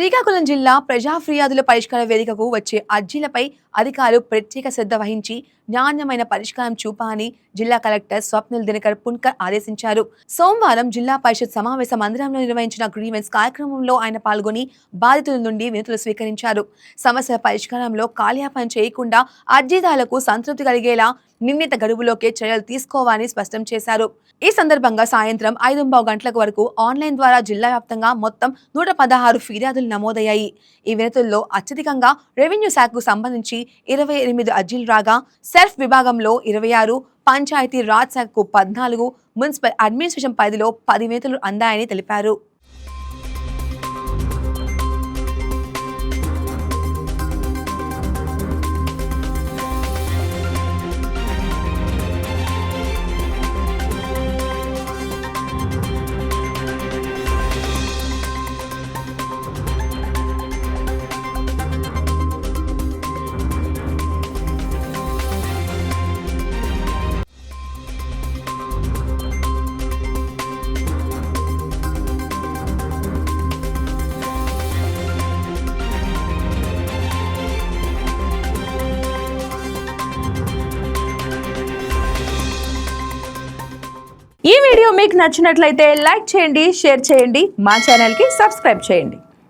శ్రీకాకుళం జిల్లా ప్రజా ఫిర్యాదుల పరిష్కార వేదికకు వచ్చే అర్జీలపై అధికారులు ప్రత్యేక శ్రద్ధ వహించి నాణ్యమైన పరిష్కారం చూపాలని జిల్లా కలెక్టర్ స్వప్నిల్ దినకర్ పున్కర్ ఆదేశించారు. సోమవారం జిల్లా పరిషత్ సమావేశ మందిరంలో నిర్వహించిన గ్రీవెన్స్ కార్యక్రమంలో ఆయన పాల్గొని బాధితుల నుండి వినతులు స్వీకరించారు. సమస్యల పరిష్కారంలో కాలయాపన చేయకుండా అర్జీదారులకు సంతృప్తి కలిగేలా నిర్ణీత గడువులోకే చర్యలు తీసుకోవాలని స్పష్టం చేశారు. ఈ సందర్భంగా సాయంత్రం 5:15 గంటల వరకు ఆన్లైన్ ద్వారా జిల్లా వ్యాప్తంగా మొత్తం 116 ఫిర్యాదులు నమోదయ్యాయి. ఈ వినతుల్లో అత్యధికంగా రెవెన్యూ శాఖకు సంబంధించి 28 అర్జీలు రాగా, సెల్ఫ్ విభాగంలో 26, పంచాయతీ రాజ్ శాఖకు 14, మున్సిపల్ అడ్మినిస్ట్రేషన్ పరిధిలో 10 వినతులు అందాయని తెలిపారు. ఈ వీడియో మీకు నచ్చినట్లయితే లైక్ చేయండి, షేర్ చేయండి, మా ఛానల్కి సబ్స్క్రైబ్ చేయండి.